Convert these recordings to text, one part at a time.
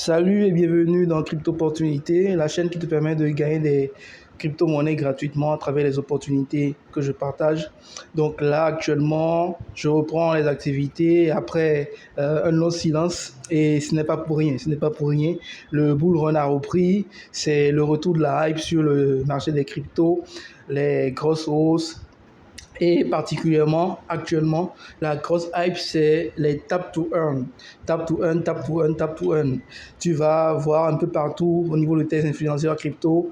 Salut et bienvenue dans Crypto Opportunités, la chaîne qui te permet de gagner des crypto-monnaies gratuitement à travers les opportunités que je partage. Donc là, actuellement, je reprends les activités après un long silence et ce n'est pas pour rien. Ce n'est pas pour rien. Le bull run a repris. C'est le retour de la hype sur le marché des cryptos, les grosses hausses. Et particulièrement, actuellement, la grosse hype, c'est les tap to earn. Tap to earn, tap to earn, tap to earn. Tu vas voir un peu partout au niveau de tes influenceurs crypto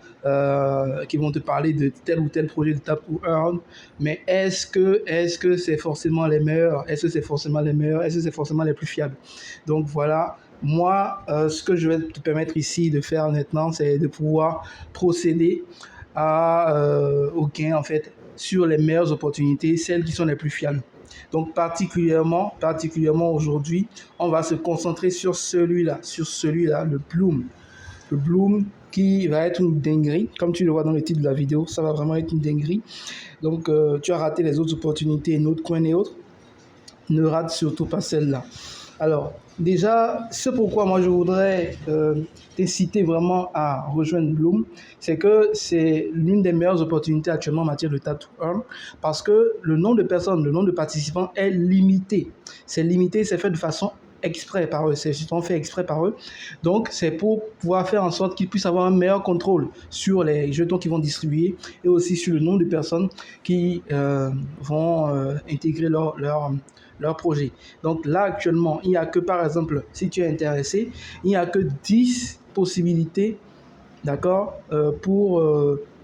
qui vont te parler de tel ou tel projet de tap to earn. Mais est-ce que c'est forcément les meilleurs? Est-ce que c'est forcément les meilleurs? Est-ce que c'est forcément les plus fiables? Donc voilà. Moi, ce que je vais te permettre ici de faire maintenant, c'est de pouvoir procéder au gain en fait sur les meilleures opportunités, celles qui sont les plus fiables. Donc particulièrement aujourd'hui, on va se concentrer sur celui-là, le Bloom. Le Bloom qui va être une dinguerie, comme tu le vois dans le titre de la vidéo, ça va vraiment être une dinguerie. Donc tu as raté les autres opportunités, Notcoin et autres, ne rate surtout pas celle-là. Alors, déjà, ce pourquoi moi je voudrais t'inciter vraiment à rejoindre Bloom, c'est que c'est l'une des meilleures opportunités actuellement en matière de tap to earn parce que le nombre de personnes, le nombre de participants est limité. C'est limité, c'est fait de façon exprès par eux, c'est justement fait exprès par eux. Donc, c'est pour pouvoir faire en sorte qu'ils puissent avoir un meilleur contrôle sur les jetons qu'ils vont distribuer et aussi sur le nombre de personnes qui vont intégrer leur projet. Donc là, actuellement, il n'y a que, par exemple, si tu es intéressé, il n'y a que 10 possibilités, d'accord, pour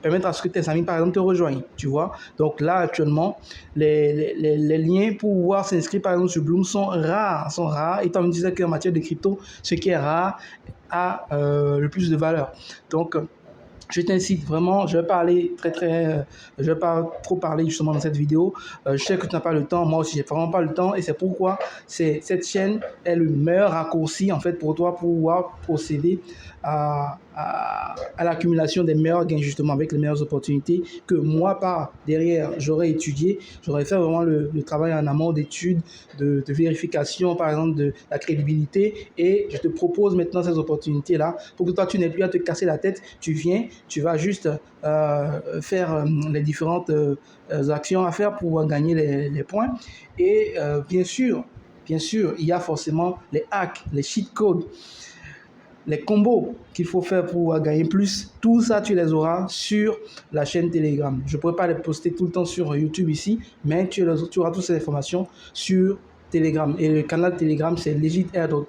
permettre à ce que tes amis, par exemple, te rejoignent, tu vois. Donc là, actuellement, les liens pour pouvoir s'inscrire, par exemple, sur Bloom sont rares, étant donné qu'en matière de crypto, ce qui est rare a le plus de valeur. Donc, je t'incite vraiment, je vais pas trop parler justement dans cette vidéo. Je sais que tu n'as pas le temps, moi aussi j'ai vraiment pas le temps et c'est pourquoi cette chaîne est le meilleur raccourci en fait pour toi pour pouvoir procéder à l'accumulation des meilleurs gains justement avec les meilleures opportunités que moi par derrière j'aurais étudié, j'aurais fait vraiment le travail en amont d'études, de vérification par exemple de la crédibilité et je te propose maintenant ces opportunités là pour que toi tu n'aies plus à te casser la tête, tu viens, tu vas juste faire les différentes actions à faire pour gagner les points et bien sûr, il y a forcément les hacks, les cheat codes, les combos qu'il faut faire pour gagner plus. Tout ça, tu les auras sur la chaîne Telegram. Je ne pourrais pas les poster tout le temps sur YouTube ici, mais tu auras toutes ces informations sur Telegram. Et le canal Telegram, c'est Legit Airdrop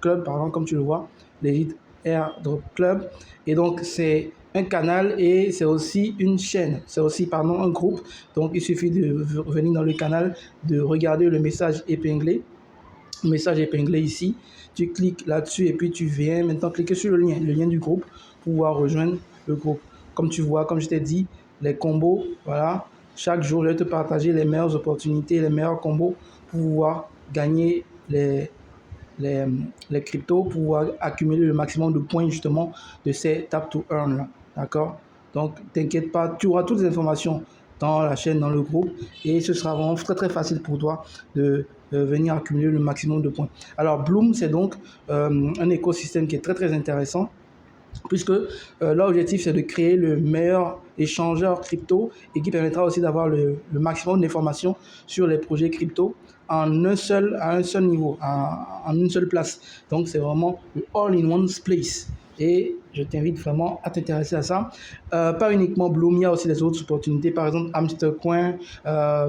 Club, pardon, comme tu le vois, Legit Airdrop Club. Et donc, c'est un canal et c'est aussi une chaîne, c'est aussi pardon, un groupe. Donc, il suffit de venir dans le canal, de regarder le message épinglé ici, tu cliques là-dessus et puis tu viens maintenant cliquer sur le lien du groupe pour pouvoir rejoindre le groupe. Comme tu vois, comme je t'ai dit, les combos, voilà, chaque jour je vais te partager les meilleures opportunités, les meilleurs combos pour pouvoir gagner les cryptos, pour pouvoir accumuler le maximum de points justement de ces tap to earn là, d'accord? Donc t'inquiète pas, tu auras toutes les informations dans la chaîne, dans le groupe et ce sera vraiment très très facile pour toi de venir accumuler le maximum de points. Alors Bloom, c'est donc un écosystème qui est très très intéressant puisque l'objectif c'est de créer le meilleur échangeur crypto et qui permettra aussi d'avoir le maximum d'informations sur les projets crypto à un seul niveau, en une seule place. Donc c'est vraiment le all-in-one place. Et je t'invite vraiment à t'intéresser à ça. Pas uniquement Bloom, il y a aussi des autres opportunités, par exemple Hamstercoin,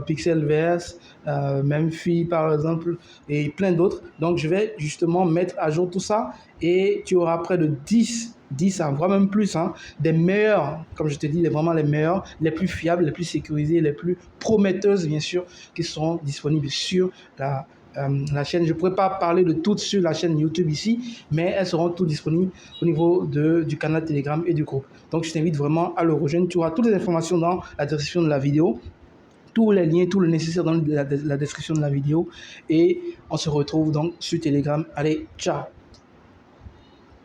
Pixelverse, Memfi par exemple, et plein d'autres. Donc je vais justement mettre à jour tout ça et tu auras près de 10 à voire même plus, hein, des meilleurs, comme je te dis, vraiment les meilleurs, les plus fiables, les plus sécurisés, les plus prometteuses bien sûr, qui seront disponibles sur la chaîne. Je ne pourrais pas parler de toutes sur la chaîne YouTube ici, mais elles seront toutes disponibles au niveau du canal Telegram et du groupe. Donc je t'invite vraiment à le rejoindre. Tu auras toutes les informations dans la description de la vidéo, tous les liens, tout le nécessaire dans la description de la vidéo et on se retrouve donc sur Telegram. Allez, ciao!